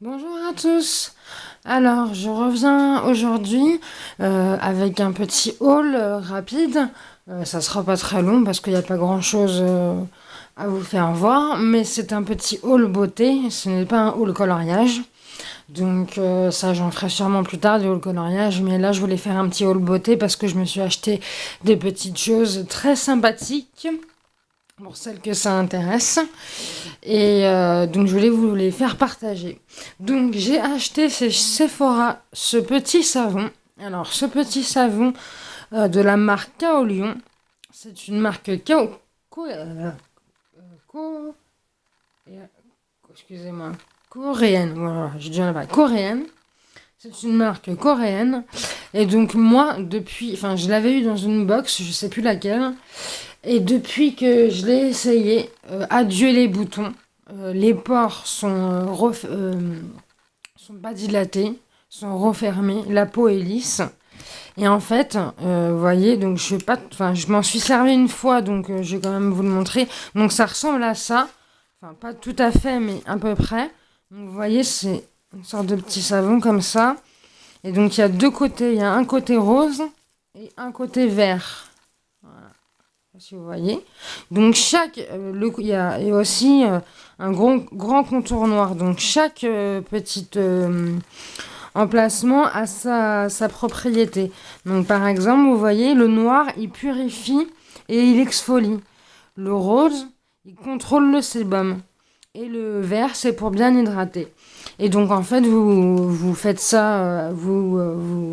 Bonjour à tous. Alors, je reviens aujourd'hui avec un petit haul rapide. Ça sera pas très long parce qu'il n'y a pas grand-chose à vous faire voir, mais c'est un petit haul beauté. Ce n'est pas un haul coloriage. Donc ça, j'en ferai sûrement plus tard des hauls coloriage. Mais là, je voulais faire un petit haul beauté parce que je me suis acheté des petites choses très sympathiques pour celles que ça intéresse. Et donc je voulais vous les faire partager. Donc j'ai acheté chez Sephora ce petit savon. Alors ce petit savon de la marque Kaolion. C'est une marque co- euh, excusez-moi, coréenne. Voilà, j'ai dit là-bas, coréenne. C'est une marque coréenne. Et donc moi, depuis, enfin je l'avais eu dans une box, je sais plus laquelle. Et depuis que je l'ai essayé, adieu les boutons. Les pores sont pas dilatés, sont refermés, la peau est lisse. Et en fait, vous voyez, donc je sais pas, enfin, je m'en suis servi une fois, donc je vais quand même vous le montrer. Donc ça ressemble à ça, enfin pas tout à fait, mais à peu près. Donc vous voyez, c'est une sorte de petit savon comme ça. Et donc il y a deux côtés, il y a un côté rose et un côté vert. Voilà, si vous voyez. Donc il y a aussi un grand contour noir. Donc chaque petite emplacement a sa propriété. Donc par exemple, vous voyez, le noir, il purifie et il exfolie. Le rose, il contrôle le sébum. Et le vert, c'est pour bien hydrater. Et donc en fait, vous faites ça, vous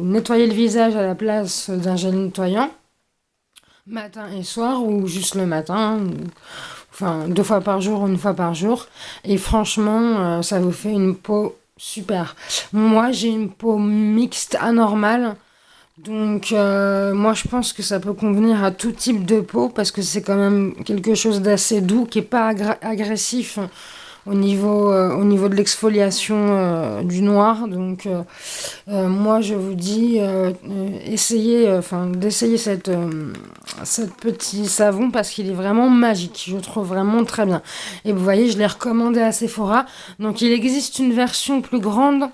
nettoyez le visage à la place d'un gel nettoyant, matin et soir, ou juste le matin, enfin 2 fois par jour ou 1 fois par jour. Et franchement, ça vous fait une peau super. Moi, j'ai une peau mixte anormale. Donc, moi, je pense que ça peut convenir à tout type de peau parce que c'est quand même quelque chose d'assez doux qui est pas agressif au niveau de l'exfoliation du noir. Donc, moi, je vous dis, d'essayer cette petit savon parce qu'il est vraiment magique. Je le trouve vraiment très bien. Et vous voyez, je l'ai recommandé à Sephora. Donc, il existe une version plus grande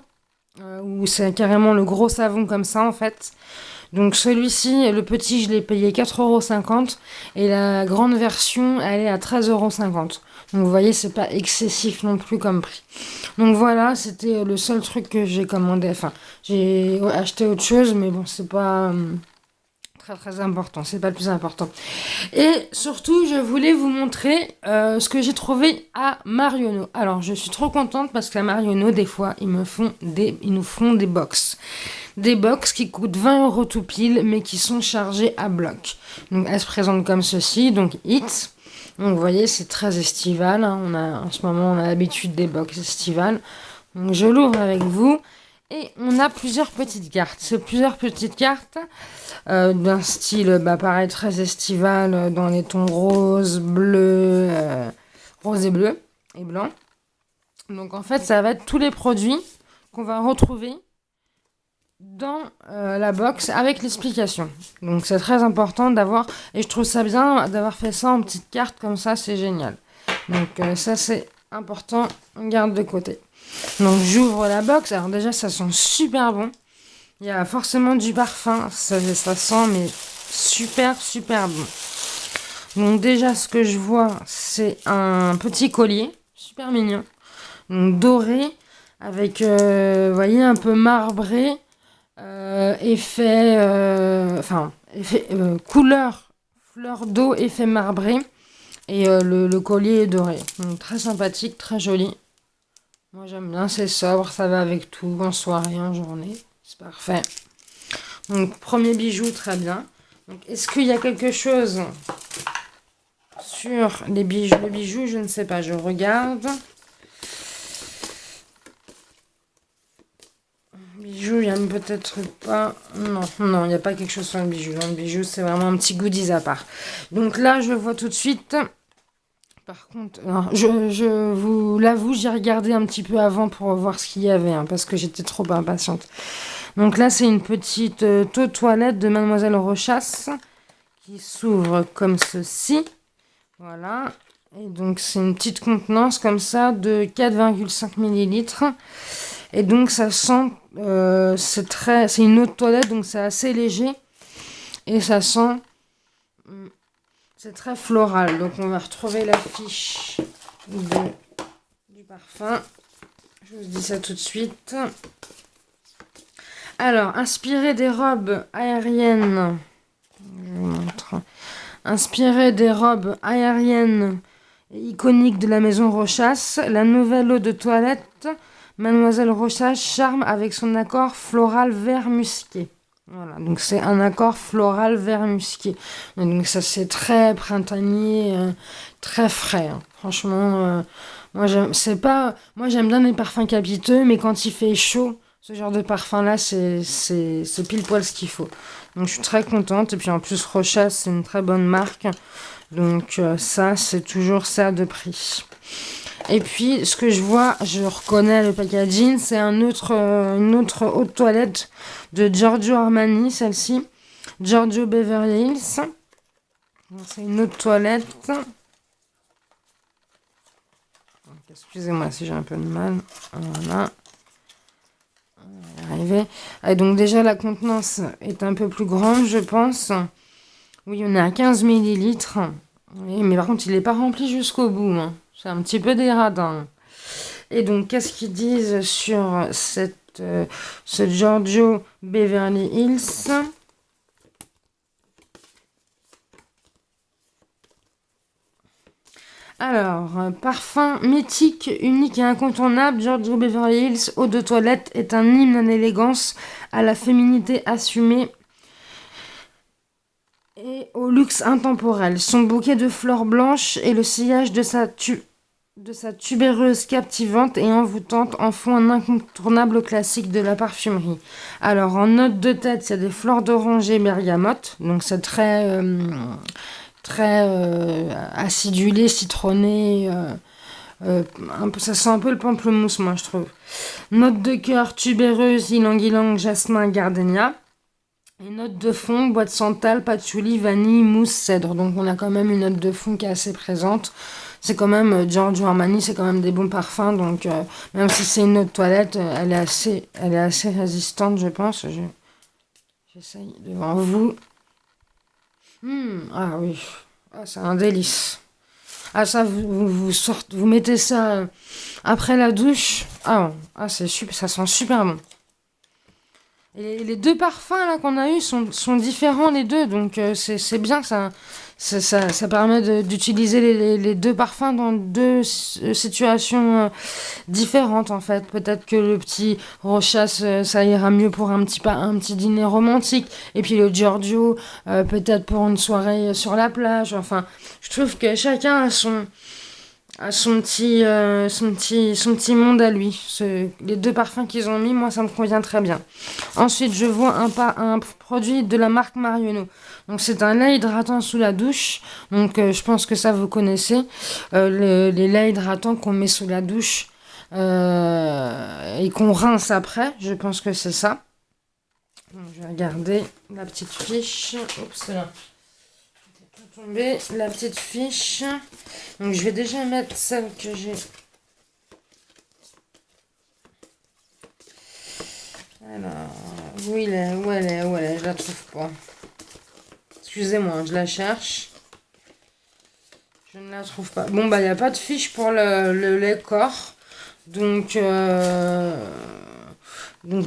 où c'est carrément le gros savon comme ça en fait. Donc celui-ci, le petit, je l'ai payé 4,50 € et la grande version, elle est à 13,50 €. Donc vous voyez, c'est pas excessif non plus comme prix. Donc voilà, c'était le seul truc que j'ai commandé. Enfin, j'ai acheté autre chose, mais bon, c'est pas très important, c'est pas le plus important. Et surtout, je voulais vous montrer ce que j'ai trouvé à Marionneau. Alors, je suis trop contente parce qu'à Marionneau, des fois, ils nous font des box. Des box qui coûtent 20 € tout pile, mais qui sont chargées à bloc. Donc, elles se présentent comme ceci. Donc, Hits. Donc, vous voyez, c'est très estival. Hein. En ce moment, on a l'habitude des box estivales. Donc, je l'ouvre avec vous. Et on a plusieurs petites cartes. C'est plusieurs petites cartes d'un style, pareil, très estival, dans les tons rose, bleu, rose et bleu et blanc. Donc en fait, ça va être tous les produits qu'on va retrouver dans la box avec l'explication. Donc c'est très important d'avoir, et je trouve ça bien d'avoir fait ça en petites cartes comme ça, c'est génial. Donc ça c'est important, on garde de côté. Donc j'ouvre la box, alors déjà ça sent super bon. Il y a forcément du parfum, ça sent mais super bon. Donc déjà ce que je vois c'est un petit collier, super mignon, donc doré, avec vous voyez un peu marbré, couleur fleur d'eau, effet marbré, et le collier est doré. Donc très sympathique, très joli. Moi j'aime bien, c'est sobre, ça va avec tout, en soirée, en journée, c'est parfait. Donc premier bijou, très bien. Donc est-ce qu'il y a quelque chose sur les bijoux? Le bijou, je ne sais pas, je regarde. Bijou, il n'y a peut-être pas... Non, il n'y a pas quelque chose sur le bijou. Dans le bijou, c'est vraiment un petit goodies à part. Donc là, je vois tout de suite... Par contre, alors, je vous l'avoue, j'ai regardé un petit peu avant pour voir ce qu'il y avait, hein, parce que j'étais trop impatiente. Donc là, c'est une petite toilette de Mademoiselle Rochasse qui s'ouvre comme ceci. Voilà. Et donc, c'est une petite contenance comme ça de 4,5 millilitres. Et donc ça sent, c'est une eau de toilette, donc c'est assez léger. Et ça sent, c'est très floral. Donc on va retrouver la fiche du parfum. Je vous dis ça tout de suite. Alors, inspiré des robes aériennes. Je vous montre. Inspiré des robes aériennes et iconiques de la maison Rochas, la nouvelle eau de toilette, Mademoiselle Rochas charme avec son accord floral vert musqué. Voilà, donc c'est un accord floral vert musqué. Donc ça c'est très printanier, très frais. Hein. Franchement, moi j'aime bien les parfums capiteux, mais quand il fait chaud, ce genre de parfum là, c'est pile poil ce qu'il faut. Donc je suis très contente. Et puis en plus Rochas c'est une très bonne marque. Donc ça c'est toujours ça de prix. Et puis, ce que je vois, je reconnais le packaging, c'est une autre eau de toilette de Giorgio Armani, celle-ci. Giorgio Beverly Hills. C'est une eau de toilette. Excusez-moi si j'ai un peu de mal. Voilà. On va y arriver. Et donc déjà, la contenance est un peu plus grande, je pense. Oui, on est à 15 millilitres. Oui, mais par contre, il n'est pas rempli jusqu'au bout. Hein. C'est un petit peu déradin. Et donc, qu'est-ce qu'ils disent sur ce Giorgio Beverly Hills? Alors, parfum mythique, unique et incontournable, Giorgio Beverly Hills, eau de toilette, est un hymne à l'élégance, à la féminité assumée et au luxe intemporel. Son bouquet de fleurs blanches et le sillage de sa tubéreuse captivante et envoûtante en font un incontournable classique de la parfumerie. Alors, en note de tête, il y a des fleurs d'oranger bergamote, donc c'est très acidulé, citronné. Ça sent un peu le pamplemousse, moi, je trouve. Note de cœur, tubéreuse, ylang-ylang, jasmin, gardenia. Et note de fond, bois de santal, patchouli, vanille, mousse, cèdre. Donc on a quand même une note de fond qui est assez présente. C'est quand même Giorgio Armani, c'est quand même des bons parfums. Donc même si c'est une note toilette, elle est assez résistante, je pense. J'essaye devant vous. Ah oui, ah, c'est un délice. Ah ça, vous mettez ça après la douche. Ah c'est super, ça sent super bon. Et les deux parfums là qu'on a eu sont différents les deux, donc c'est bien ça permet d'utiliser les deux parfums dans deux situations différentes en fait. Peut-être que le petit Rochas ça ira mieux pour un petit dîner romantique, et puis le Giorgio peut-être pour une soirée sur la plage. Enfin, je trouve que chacun a son petit monde à lui. Les deux parfums qu'ils ont mis, moi ça me convient très bien. Ensuite, je vois un produit de la marque Marionneau. Donc c'est un lait hydratant sous la douche. Donc je pense que ça vous connaissez. Les laits hydratants qu'on met sous la douche et qu'on rince après. Je pense que c'est ça. Donc, je vais regarder la petite fiche. Oups là. Tomber la petite fiche. Donc je vais déjà mettre celle que j'ai. Alors, où elle est, je la trouve pas. Excusez-moi, je la cherche. Je ne la trouve pas. Bon bah il n'y a pas de fiche pour le lait corps. Donc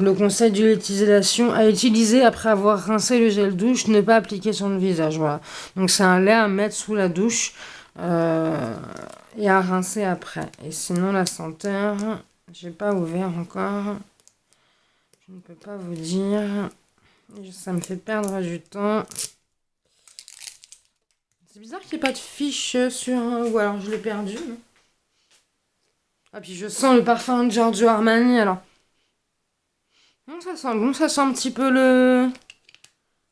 le conseil d'utilisation à utiliser après avoir rincé le gel douche, ne pas appliquer sur le visage. Voilà. Donc c'est un lait à mettre sous la douche et à rincer après. Et sinon la senteur, j'ai pas ouvert encore. Je ne peux pas vous dire. Ça me fait perdre du temps. C'est bizarre qu'il n'y ait pas de fiche sur... ou alors je l'ai perdu. Ah puis je sens le parfum de Giorgio Armani alors. Non, ça sent bon, ça sent un petit peu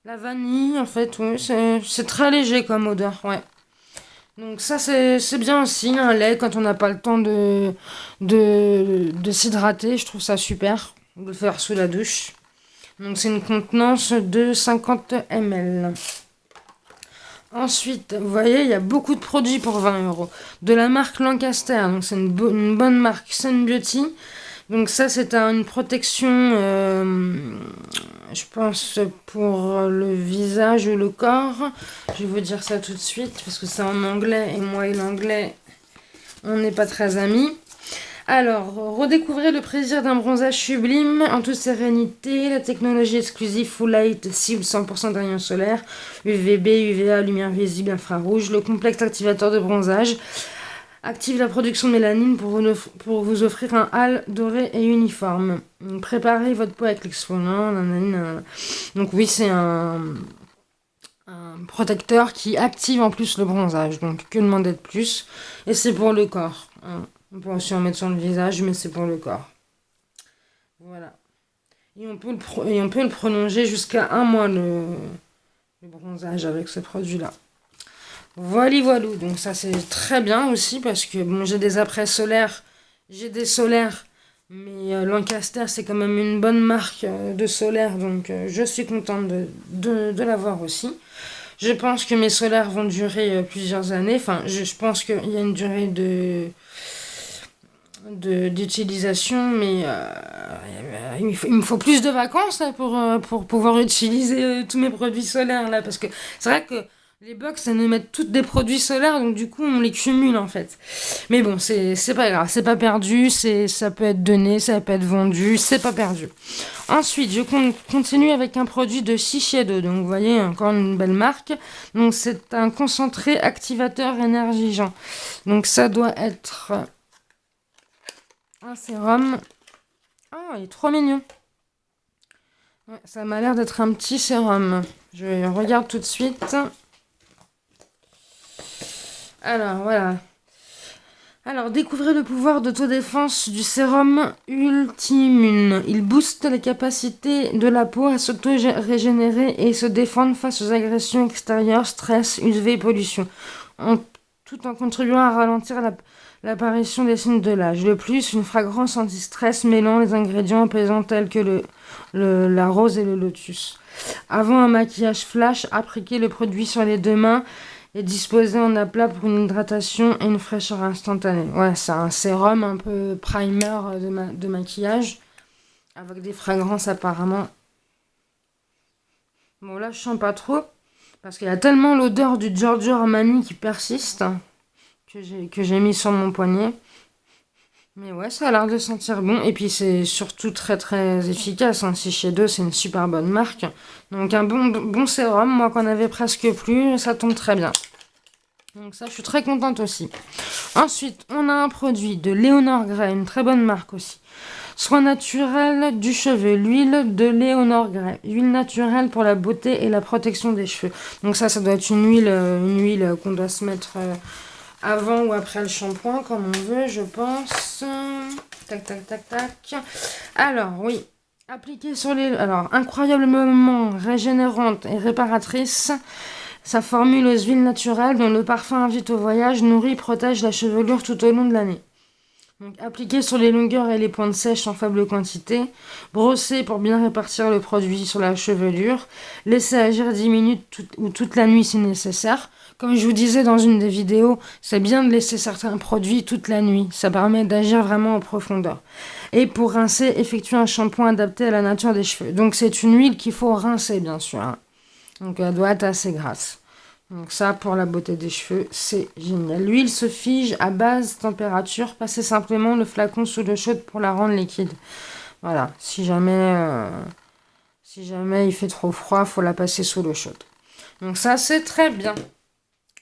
la vanille en fait, oui, c'est très léger comme odeur, ouais. Donc ça c'est bien aussi, un lait quand on n'a pas le temps de s'hydrater, je trouve ça super de le faire sous la douche. Donc c'est une contenance de 50 ml. Ensuite, vous voyez, il y a beaucoup de produits pour 20 euros. De la marque Lancaster, donc c'est une bonne marque Sun Beauty. Donc ça, c'est une protection, je pense, pour le visage ou le corps. Je vais vous dire ça tout de suite, parce que c'est en anglais, et moi et l'anglais, on n'est pas très amis. Alors, redécouvrez le plaisir d'un bronzage sublime en toute sérénité. La technologie exclusive Full Light cible 100% de rayons solaires, UVB, UVA, lumière visible, infrarouge. Le complexe activateur de bronzage active la production de mélanine pour vous offrir un hâle doré et uniforme. Préparez votre peau avec l'exfoliant. Donc oui, c'est un protecteur qui active en plus le bronzage. Donc que demander de plus? Et c'est pour le corps. On peut aussi en mettre sur le visage, mais c'est pour le corps. Voilà. Et on peut le prolonger jusqu'à un mois, le bronzage avec ce produit-là. Voilà, voilà. Donc ça, c'est très bien aussi parce que bon, j'ai des après solaires, j'ai des solaires, mais Lancaster, c'est quand même une bonne marque de solaire, donc je suis contente de l'avoir aussi. Je pense que mes solaires vont durer plusieurs années. Enfin, je pense qu'il y a une durée d'utilisation, mais il me faut plus de vacances là, pour pouvoir utiliser tous mes produits solaires là, parce que c'est vrai que les box, ça nous met toutes des produits solaires, donc du coup on les cumule en fait. Mais bon, c'est pas grave, c'est pas perdu, ça peut être donné, ça peut être vendu, c'est pas perdu. Ensuite, je continue avec un produit de Shiseido, donc vous voyez, encore une belle marque. Donc c'est un concentré activateur énergisant. Donc ça doit être un sérum. Ah, il est trop mignon. Ouais, ça m'a l'air d'être un petit sérum. Je regarde tout de suite. Alors, voilà. Alors, découvrez le pouvoir d'autodéfense du sérum Ultimune. Il booste les capacités de la peau à s'auto-régénérer et se défendre face aux agressions extérieures, stress, UV et pollution, tout en contribuant à ralentir l'apparition des signes de l'âge. De plus, une fragrance anti-stress mêlant les ingrédients apaisants tels que la rose et le lotus. Avant un maquillage flash, appliquez le produit sur les deux mains et disposé en aplat pour une hydratation et une fraîcheur instantanée. Ouais, c'est un sérum un peu primer de maquillage avec des fragrances apparemment. Bon, là, je sens pas trop parce qu'il y a tellement l'odeur du Giorgio Armani qui persiste que j'ai mis sur mon poignet. Mais ouais, ça a l'air de sentir bon. Et puis c'est surtout très très efficace. Shiseido, c'est une super bonne marque. Donc un bon sérum, moi qu'on avait presque plus, ça tombe très bien. Donc ça, je suis très contente aussi. Ensuite, on a un produit de Leonor Grey, une très bonne marque aussi. Soin naturel du cheveu, l'huile de Leonor Grey. Huile naturelle pour la beauté et la protection des cheveux. Donc ça doit être une huile qu'on doit se mettre avant ou après le shampoing, comme on veut, je pense. Tac, tac, tac, tac. Alors, oui. Appliquer sur les... Alors, incroyablement régénérante et réparatrice. Sa formule aux huiles naturelles dont le parfum invite au voyage, nourrit et protège la chevelure tout au long de l'année. Donc, appliquer sur les longueurs et les pointes sèches en faible quantité. Brosser pour bien répartir le produit sur la chevelure. Laisser agir 10 minutes ou toute la nuit si nécessaire. Comme je vous disais dans une des vidéos, c'est bien de laisser certains produits toute la nuit. Ça permet d'agir vraiment en profondeur. Et pour rincer, effectuer un shampoing adapté à la nature des cheveux. Donc c'est une huile qu'il faut rincer, bien sûr. Hein. Donc elle doit être assez grasse. Donc ça, pour la beauté des cheveux, c'est génial. L'huile se fige à basse température. Passez simplement le flacon sous l'eau chaude pour la rendre liquide. Voilà, si jamais il fait trop froid, il faut la passer sous l'eau chaude. Donc ça, c'est très bien.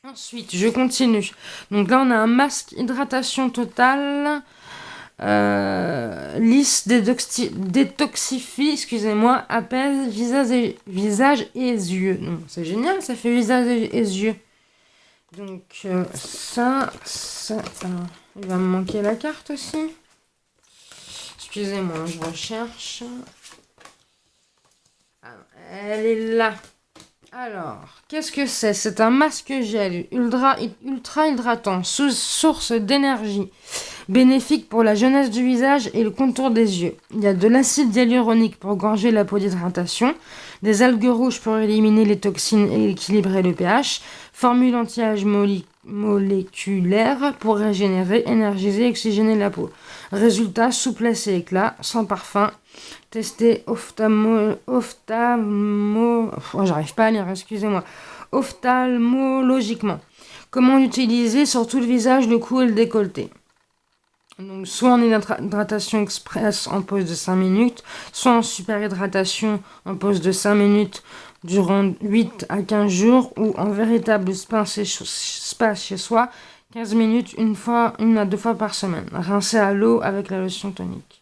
Ensuite, je continue. Donc là, on a un masque hydratation totale. Lisse détoxifie, excusez-moi, apaise visage et yeux. Donc, c'est génial, ça fait visage et yeux. Donc ça, il va me manquer la carte aussi. Excusez-moi, je recherche. Alors, elle est là. Alors, qu'est-ce que c'est? C'est un masque gel ultra hydratant, source d'énergie, bénéfique pour la jeunesse du visage et le contour des yeux. Il y a de l'acide hyaluronique pour gorger la peau d'hydratation, des algues rouges pour éliminer les toxines et équilibrer le pH, formule anti-âge moléculaire pour régénérer, énergiser et oxygéner la peau. Résultat, souplesse et éclat, sans parfum. Testé j'arrive pas à lire, excusez-moi. Ophtalmologiquement. Comment l'utiliser sur tout le visage, le cou et le décolleté. Donc, soit en hydratation express en pause de 5 minutes, soit en super hydratation en pause de 5 minutes durant 8 à 15 jours, ou en véritable spa chez soi, 15 minutes une à deux fois par semaine. Rincer à l'eau avec la lotion tonique.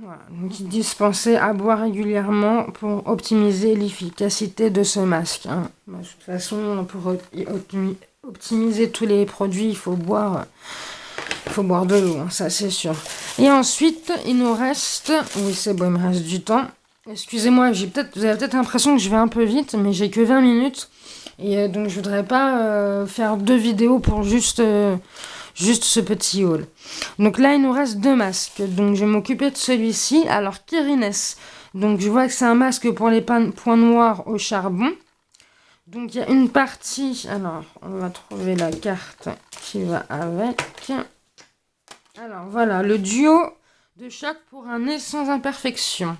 Voilà, donc dispenser à boire régulièrement pour optimiser l'efficacité de ce masque. Hein. De toute façon, pour optimiser tous les produits, il faut boire de l'eau, hein, ça c'est sûr. Et ensuite, il nous reste... Oui, c'est bon, il me reste du temps. Excusez-moi, vous avez peut-être l'impression que je vais un peu vite, mais j'ai que 20 minutes. Et donc, je voudrais pas faire 2 vidéos pour juste ce petit haul. Donc là, il nous reste 2 masques. Donc, je vais m'occuper de celui-ci. Alors, Kirines. Donc, je vois que c'est un masque pour les points noirs au charbon. Donc, il y a une partie... Alors, on va trouver la carte qui va avec. Alors, voilà, le duo de choc pour un nez sans imperfection.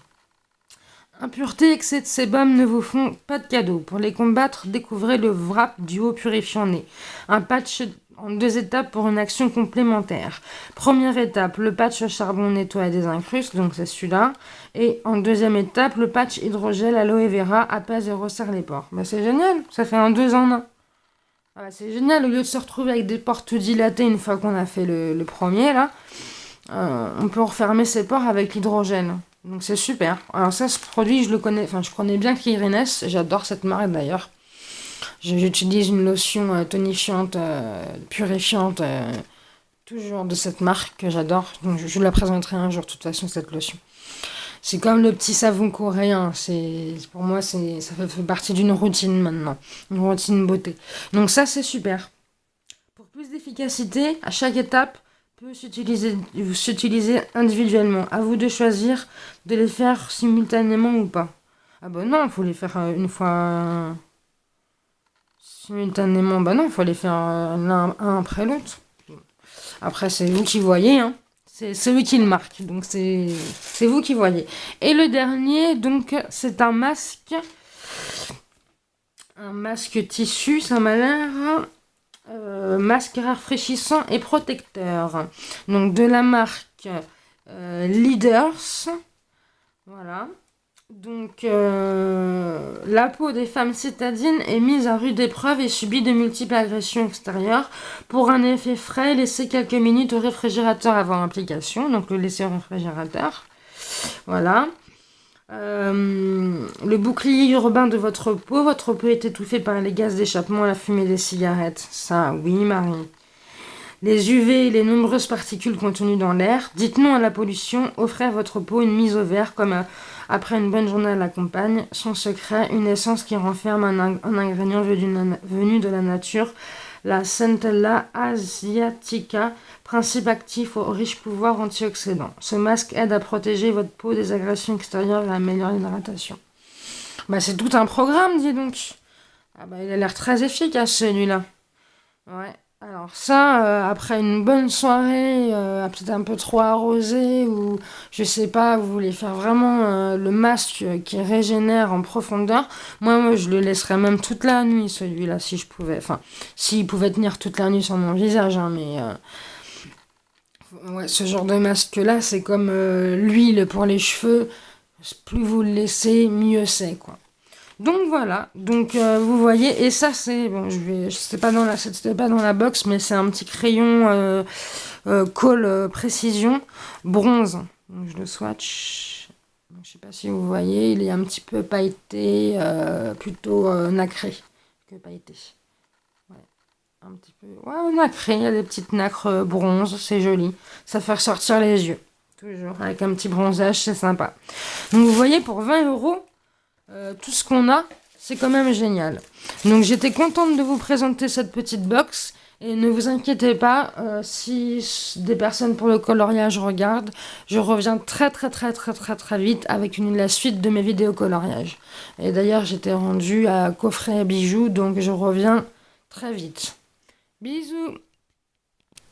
Impureté, excès de sébum ne vous font pas de cadeau. Pour les combattre, découvrez le Wrap Duo Purifiant Nez. Un patch en 2 étapes pour une action complémentaire. Première étape, le patch au charbon nettoie et désincruste, donc c'est celui-là. Et en deuxième étape, le patch hydrogel aloe vera apaise et resserre les pores. Bah, c'est génial, ça fait un 2 en 1. Ah bah, c'est génial, au lieu de se retrouver avec des pores tout dilatés une fois qu'on a fait le premier, là, on peut refermer ses pores avec l'hydrogène. Donc c'est super. Alors ça, ce produit, je connais bien Kirines. J'adore cette marque d'ailleurs. J'utilise une lotion tonifiante, purifiante, toujours de cette marque que j'adore. Donc je vous la présenterai un jour, de toute façon, cette lotion. C'est comme le petit savon coréen. Pour moi, ça fait partie d'une routine maintenant. Une routine beauté. Donc ça, c'est super. Pour plus d'efficacité, à chaque étape, peut s'utiliser individuellement. À vous de choisir de les faire simultanément ou pas. Ah bah non, il faut les faire une fois simultanément. Bah non, il faut les faire l'un un après l'autre. Après, c'est vous qui voyez, hein. C'est celui qui le marque, donc c'est vous qui voyez. Et le dernier, donc, c'est un masque tissu, ça m'a l'air... masque rafraîchissant et protecteur. Donc de la marque Leaders. Voilà. Donc la peau des femmes citadines est mise à rude épreuve et subit de multiples agressions extérieures. Pour un effet frais, laissez quelques minutes au réfrigérateur avant application. Donc le laisser au réfrigérateur. Voilà. Le bouclier urbain de votre peau est étouffée par les gaz d'échappement et la fumée des cigarettes. Ça, oui, Marie. Les UV et les nombreuses particules contenues dans l'air. Dites non à la pollution. Offrez à votre peau une mise au vert comme après une bonne journée à la campagne. Son secret, une essence qui renferme un ingrédient venu de la nature. La Centella asiatica, principe actif au riche pouvoir antioxydant. Ce masque aide à protéger votre peau des agressions extérieures et améliore l'hydratation. Bah c'est tout un programme, dis donc. Ah bah il a l'air très efficace celui-là. Ouais. Alors ça, après une bonne soirée, peut-être un peu trop arrosée, ou je sais pas, vous voulez faire vraiment le masque qui régénère en profondeur, moi je le laisserais même toute la nuit celui-là si je pouvais. Enfin, s'il pouvait tenir toute la nuit sur mon visage, hein, mais ouais, ce genre de masque-là, c'est comme l'huile pour les cheveux, plus vous le laissez, mieux c'est, quoi. Donc voilà, donc vous voyez, et ça c'est, bon, c'était pas dans la box, mais c'est un petit crayon colle précision bronze. Donc je le swatch, donc, je sais pas si vous voyez, il est un petit peu pailleté, plutôt nacré que pailleté. Ouais, un petit peu, ouais, nacré, il y a des petites nacres bronze, c'est joli, ça fait ressortir les yeux, toujours avec un petit bronzage, c'est sympa. Donc vous voyez, pour 20 €, tout ce qu'on a, c'est quand même génial. Donc j'étais contente de vous présenter cette petite box. Et ne vous inquiétez pas, si des personnes pour le coloriage regardent, je reviens très vite avec la suite de mes vidéos coloriage. Et d'ailleurs j'étais rendue à coffret et bijoux, donc je reviens très vite. Bisous!